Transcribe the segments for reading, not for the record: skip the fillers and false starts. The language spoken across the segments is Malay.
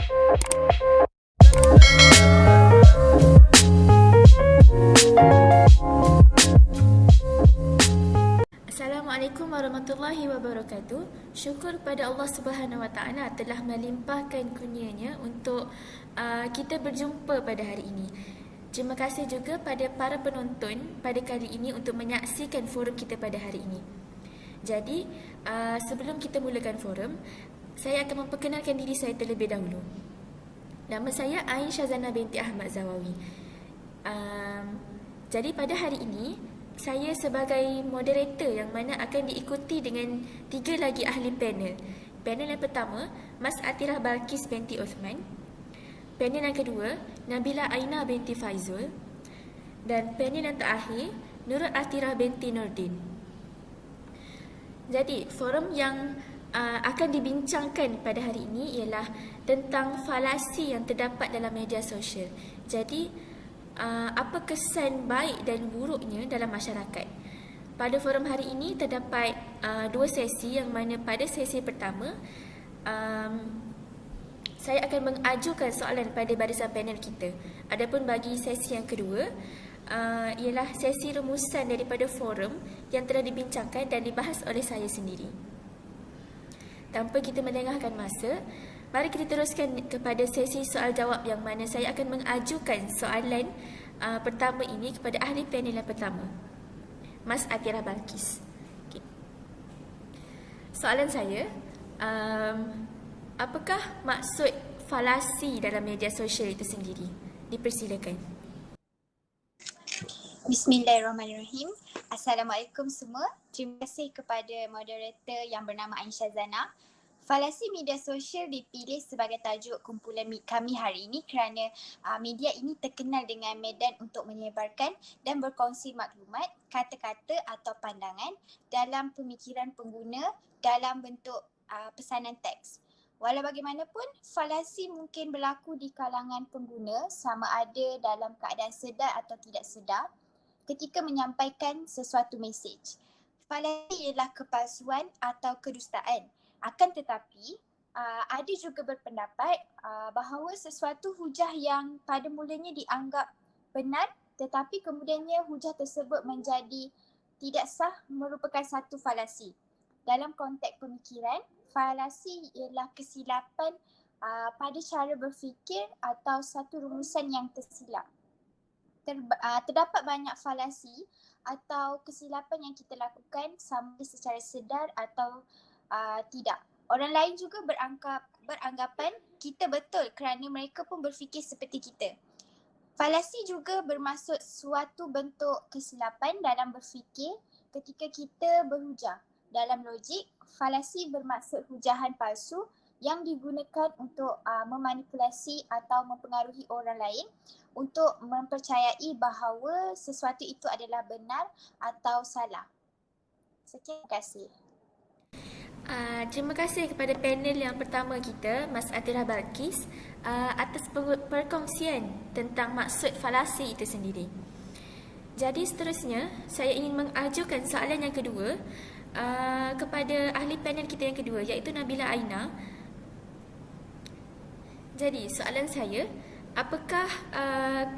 Assalamualaikum warahmatullahi wabarakatuh. Syukur pada Allah Subhanahu Wa Taala telah melimpahkan kurnianya untuk kita berjumpa pada hari ini. Terima kasih juga pada para penonton pada kali ini untuk menyaksikan forum kita pada hari ini. Jadi, sebelum kita mulakan forum, saya akan memperkenalkan diri saya terlebih dahulu. Nama saya Ain Shazana binti Ahmad Zawawi. Jadi pada hari ini, saya sebagai moderator yang mana akan diikuti dengan 3 lagi ahli panel. Panel yang pertama, Mas Atirah Balkis binti Osman. Panel yang kedua, Nabila Aina binti Faizul. Dan panel yang terakhir, Nurul Atirah binti Nordin. Jadi, forum yang akan dibincangkan pada hari ini ialah tentang falasi yang terdapat dalam media sosial. Jadi, apa kesan baik dan buruknya dalam masyarakat. Pada forum hari ini terdapat 2 sesi, yang mana pada sesi pertama saya akan mengajukan soalan pada barisan panel kita. Adapun bagi sesi yang kedua ialah sesi rumusan daripada forum yang telah dibincangkan dan dibahas oleh saya sendiri. Tanpa kita melengahkan masa, mari kita teruskan kepada sesi soal jawab, yang mana saya akan mengajukan soalan pertama ini kepada ahli panel yang pertama, Mas Atirah Balkis. Okay. Soalan saya, apakah maksud falasi dalam media sosial itu sendiri? Dipersilakan. Bismillahirrahmanirrahim. Assalamualaikum semua. Terima kasih kepada moderator yang bernama Aisyah Zana. Falasi media sosial dipilih sebagai tajuk kumpulan kami hari ini kerana media ini terkenal dengan medan untuk menyebarkan dan berkongsi maklumat, kata-kata atau pandangan dalam pemikiran pengguna dalam bentuk pesanan teks. Walau bagaimanapun, falasi mungkin berlaku di kalangan pengguna sama ada dalam keadaan sedar atau tidak sedar ketika menyampaikan sesuatu mesej. Falasi ialah kepalsuan atau kedustaan. Akan tetapi, ada juga berpendapat bahawa sesuatu hujah yang pada mulanya dianggap benar tetapi kemudiannya hujah tersebut menjadi tidak sah merupakan satu falasi. Dalam konteks pemikiran, falasi ialah kesilapan pada cara berfikir atau satu rumusan yang tersilap. Terdapat banyak falasi atau kesilapan yang kita lakukan sama secara sedar atau tidak. Orang lain juga beranggapan kita betul kerana mereka pun berfikir seperti kita. Falasi juga bermaksud suatu bentuk kesilapan dalam berfikir ketika kita berhujah. Dalam logik, falasi bermaksud hujahan palsu yang digunakan untuk memanipulasi atau mempengaruhi orang lain untuk mempercayai bahawa sesuatu itu adalah benar atau salah. Sekian, terima kasih. Terima kasih kepada panel yang pertama kita, Mas Atirah Balkis, atas perkongsian tentang maksud falasi itu sendiri. Jadi seterusnya, saya ingin mengajukan soalan yang kedua kepada ahli panel kita yang kedua, iaitu Nabila Aina. Jadi soalan saya, apakah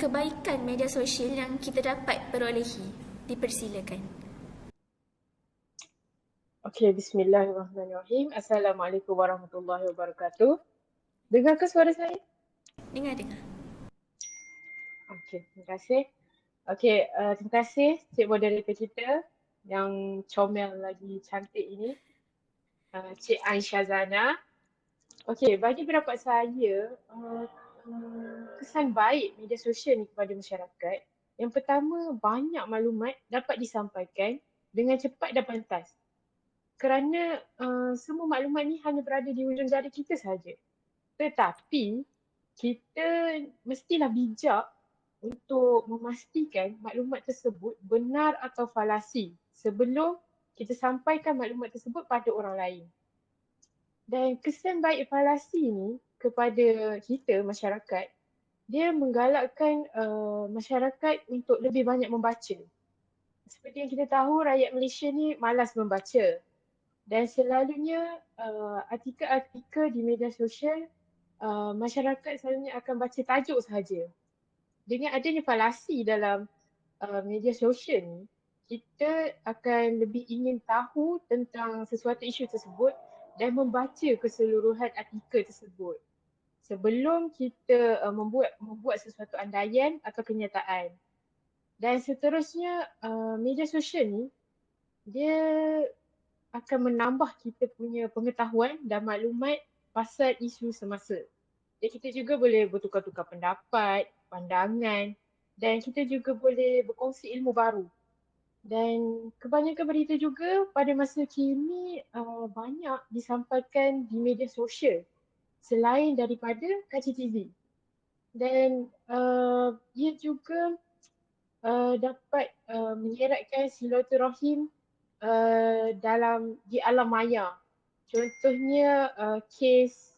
kebaikan media sosial yang kita dapat perolehi? Dipersilakan. Okey, bismillahirrahmanirrahim. Assalamualaikum warahmatullahi wabarakatuh. Dengar ke suara saya? Dengar. Okey, terima kasih. Okey, terima kasih Cik Moderator kita yang comel lagi cantik ini, Cik Aisyah Zana. Okey, bagi pendapat saya, kesan baik media sosial ni kepada masyarakat, yang pertama, banyak maklumat dapat disampaikan dengan cepat dan pantas. Kerana semua maklumat ni hanya berada di hujung jari kita saja. Tetapi kita mestilah bijak untuk memastikan maklumat tersebut benar atau falasi sebelum kita sampaikan maklumat tersebut pada orang lain. Dan kesan baik falasi ni kepada kita masyarakat, dia menggalakkan masyarakat untuk lebih banyak membaca. Seperti yang kita tahu, rakyat Malaysia ni malas membaca. Dan selalunya artikel-artikel di media sosial masyarakat selalunya akan baca tajuk sahaja. Dengan adanya falasi dalam media sosial ni, kita akan lebih ingin tahu tentang sesuatu isu tersebut dan membaca keseluruhan artikel tersebut sebelum kita membuat sesuatu andaian atau kenyataan. Dan seterusnya, media sosial ni dia akan menambah kita punya pengetahuan dan maklumat pasal isu semasa. Dan kita juga boleh bertukar-tukar pendapat, pandangan, dan kita juga boleh berkongsi ilmu baru. Dan kebanyakan berita juga pada masa kini banyak disampaikan di media sosial selain daripada kaca TV. Dan ia juga dapat mengeratkan silaturahim di alam maya. Contohnya kes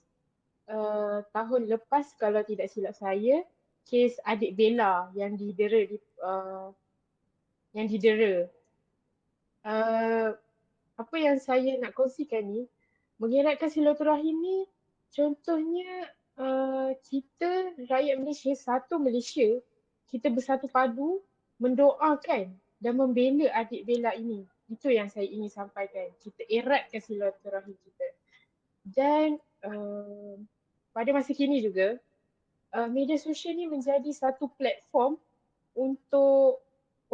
tahun lepas kalau tidak silap saya, kes adik Bella yang didera. Apa yang saya nak kongsikan ni, mengeratkan silaturahim ni, contohnya kita rakyat Malaysia, satu Malaysia, kita bersatu padu mendoakan dan membela adik Bella ini. Itu yang saya ingin sampaikan. Kita eratkan silaturahim kita. Dan pada masa kini juga, media sosial ni menjadi satu platform untuk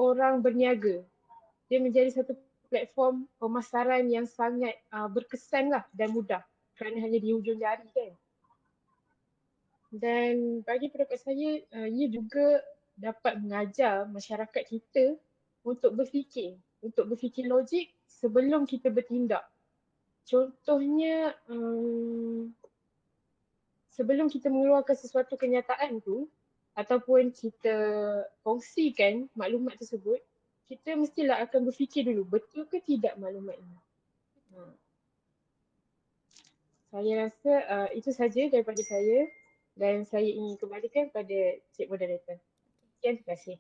orang berniaga. Dia menjadi satu platform pemasaran yang sangat berkesan lah dan mudah kerana hanya di hujung jari kan. Dan bagi pendapat saya, ia juga dapat mengajar masyarakat kita untuk berfikir logik sebelum kita bertindak. Contohnya, sebelum kita mengeluarkan sesuatu kenyataan tu ataupun kita kongsikan maklumat tersebut, kita mestilah akan berfikir dulu, betul ke tidak maklumat ini. Saya rasa itu saja daripada saya dan saya ingin kembalikan pada Cik Moderator. Sekian, terima kasih.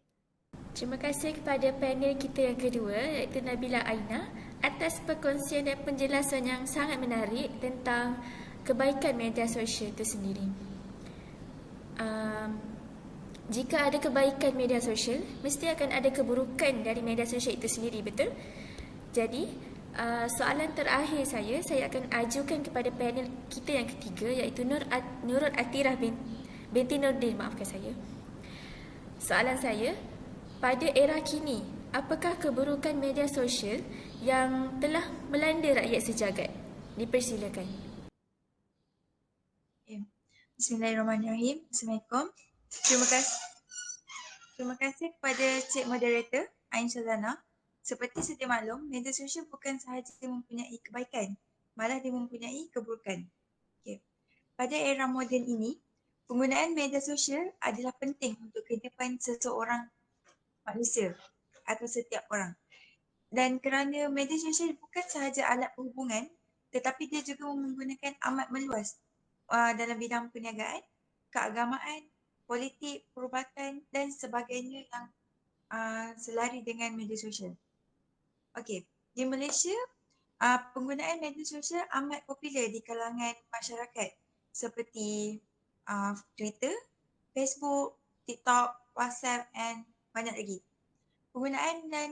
Terima kasih kepada panel kita yang kedua iaitu Nabila Aina atas perkongsian dan penjelasan yang sangat menarik tentang kebaikan media sosial itu sendiri. Jika ada kebaikan media sosial, mesti akan ada keburukan dari media sosial itu sendiri, betul? Jadi, soalan terakhir saya akan ajukan kepada panel kita yang ketiga iaitu Nurul Atirah binti Nurdin, maafkan saya. Soalan saya, pada era kini, apakah keburukan media sosial yang telah melanda rakyat sejagat? Dipersilakan. Bismillahirrahmanirrahim. Assalamualaikum. Terima kasih kepada Cik Moderator Ain Shazana. Seperti sedia maklum, media sosial bukan sahaja mempunyai kebaikan, malah dia mempunyai keburukan. Okay. Pada era moden ini, penggunaan media sosial adalah penting untuk kehidupan seseorang manusia atau setiap orang. Dan kerana media sosial bukan sahaja alat perhubungan, tetapi dia juga menggunakan amat meluas dalam bidang perniagaan, keagamaan, politik, perubatan dan sebagainya yang selari dengan media sosial. Okey, di Malaysia penggunaan media sosial amat popular di kalangan masyarakat seperti Twitter, Facebook, TikTok, WhatsApp dan banyak lagi. Penggunaan dan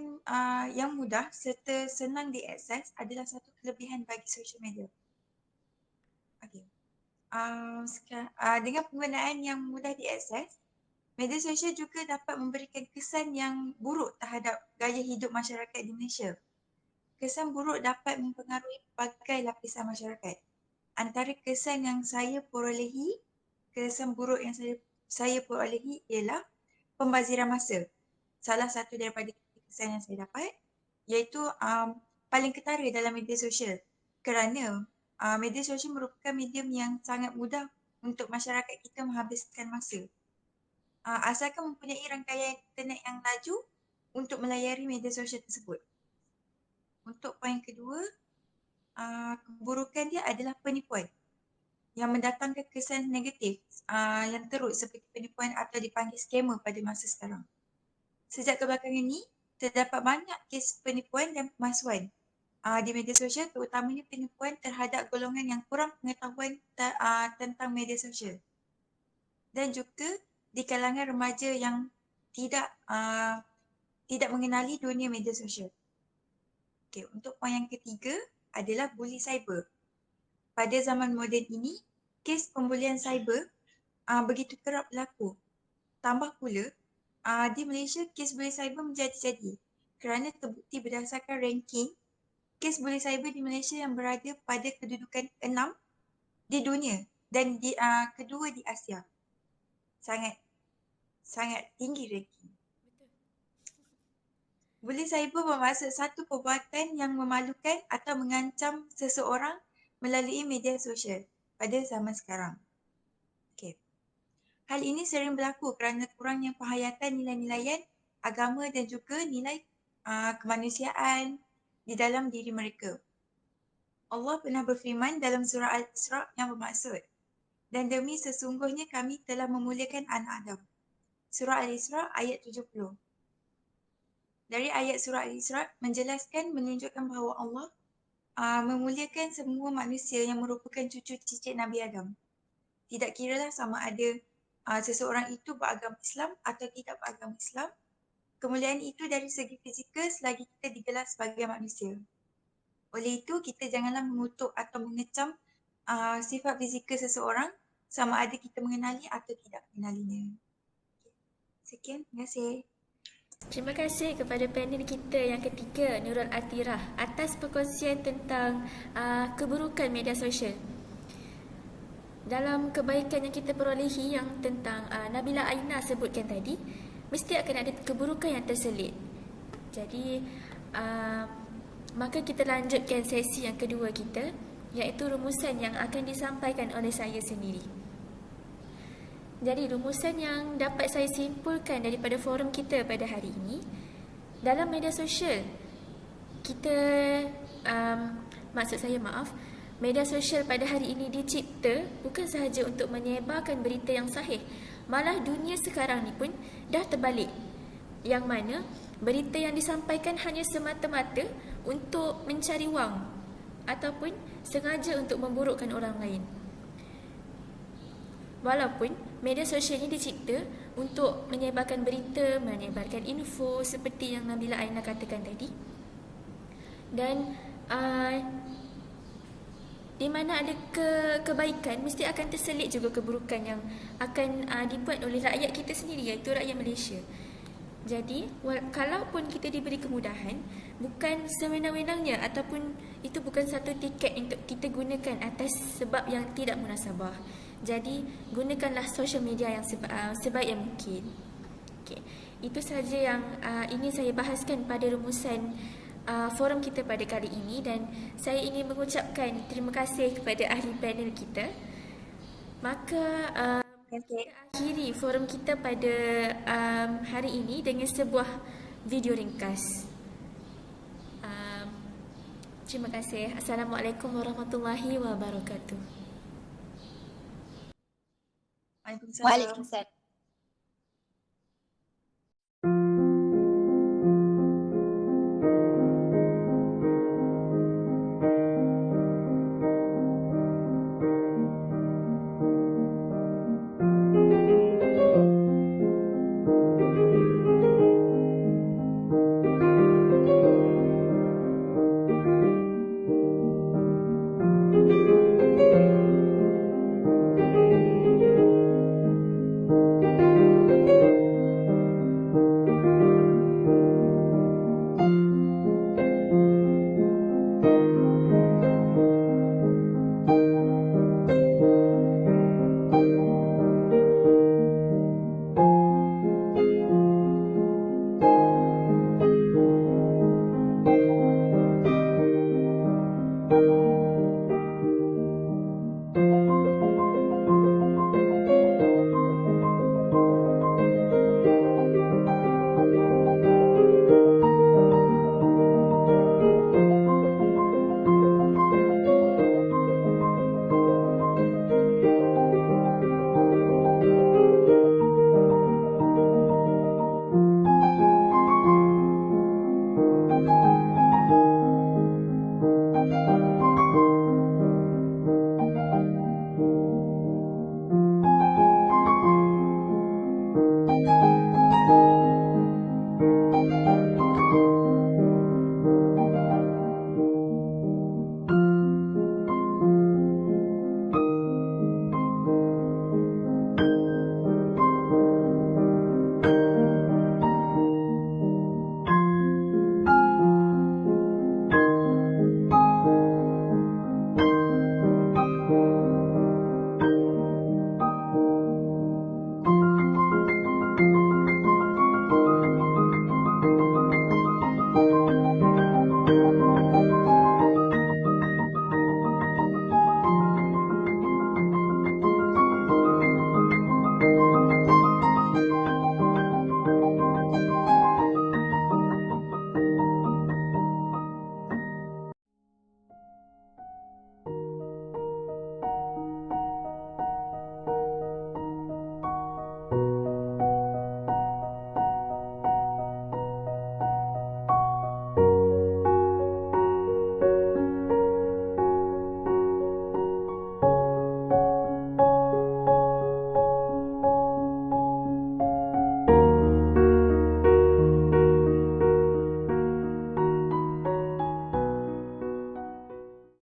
yang mudah serta senang diakses adalah satu kelebihan bagi social media. Okey. Dengan penggunaan yang mudah diakses, media sosial juga dapat memberikan kesan yang buruk terhadap gaya hidup masyarakat di Malaysia. Kesan buruk dapat mempengaruhi pelbagai lapisan masyarakat. Antara kesan yang saya perolehi, kesan buruk yang saya perolehi ialah pembaziran masa. Salah satu daripada kesan yang saya dapat iaitu paling ketara dalam media sosial kerana media sosial merupakan medium yang sangat mudah untuk masyarakat kita menghabiskan masa. Asalkan mempunyai rangkaian internet yang laju untuk melayari media sosial tersebut. Untuk poin kedua, keburukan dia adalah penipuan yang mendatangkan kesan negatif yang teruk seperti penipuan atau dipanggil scammer pada masa sekarang. Sejak kebelakangan ini, terdapat banyak kes penipuan dan pemalsuan di media sosial, terutamanya penipuan terhadap golongan yang kurang pengetahuan tentang media sosial. Dan juga di kalangan remaja yang tidak mengenali dunia media sosial. Okay, untuk poin yang ketiga adalah buli cyber. Pada zaman moden ini, kes pembulian cyber begitu kerap berlaku. Tambah pula, di Malaysia kes buli cyber menjadi-jadi kerana terbukti berdasarkan ranking kes buli cyber di Malaysia yang berada pada kedudukan 6 di dunia dan kedua di Asia. Sangat tinggi ranking. Buli cyber bermaksud satu perbuatan yang memalukan atau mengancam seseorang melalui media sosial pada zaman sekarang. Okay. Hal ini sering berlaku kerana kurangnya penghayatan nilai-nilai agama dan juga nilai kemanusiaan di dalam diri mereka. Allah pernah berfirman dalam surah Al-Isra yang bermaksud, dan demi sesungguhnya kami telah memuliakan anak Adam. Surah Al-Isra ayat 70. Dari ayat surah Al-Isra menjelaskan menunjukkan bahawa Allah memuliakan semua manusia yang merupakan cucu cicit Nabi Adam. Tidak kiralah sama ada seseorang itu beragama Islam atau tidak beragama Islam. Kemuliaan itu dari segi fizikal selagi kita digelar sebagai manusia. Oleh itu, kita janganlah mengutuk atau mengecam sifat fizikal seseorang sama ada kita mengenali atau tidak mengenalinya. Sekian, terima kasih. Terima kasih kepada panel kita yang ketiga, Nurul Atirah, atas perkongsian tentang keburukan media sosial. Dalam kebaikan yang kita perolehi yang tentang Nabila Aina sebutkan tadi, mesti akan ada keburukan yang terselit. Jadi, maka kita lanjutkan sesi yang kedua kita, iaitu rumusan yang akan disampaikan oleh saya sendiri. Jadi rumusan yang dapat saya simpulkan daripada forum kita pada hari ini, dalam media sosial kita, media sosial pada hari ini dicipta bukan sahaja untuk menyebarkan berita yang sahih, malah dunia sekarang ni pun dah terbalik, yang mana berita yang disampaikan hanya semata-mata untuk mencari wang ataupun sengaja untuk memburukkan orang lain. Walaupun media sosial ini dicipta untuk menyebarkan berita, menyebarkan info seperti yang Nabila Aina katakan tadi. Dan di mana ada kebaikan, mesti akan terselit juga keburukan yang akan dibuat oleh rakyat kita sendiri, iaitu rakyat Malaysia. Jadi, kalaupun kita diberi kemudahan, bukan sewenang-wenangnya ataupun itu bukan satu tiket untuk kita gunakan atas sebab yang tidak munasabah. Jadi, gunakanlah social media yang sebaik yang mungkin. Okay. Itu sahaja yang ingin saya bahaskan pada rumusan forum kita pada kali ini, dan saya ingin mengucapkan terima kasih kepada ahli panel kita. Maka kita akhiri forum kita pada hari ini dengan sebuah video ringkas. Terima kasih. Assalamualaikum warahmatullahi wabarakatuh. Waalaikumsalam. Waalaikumsalam.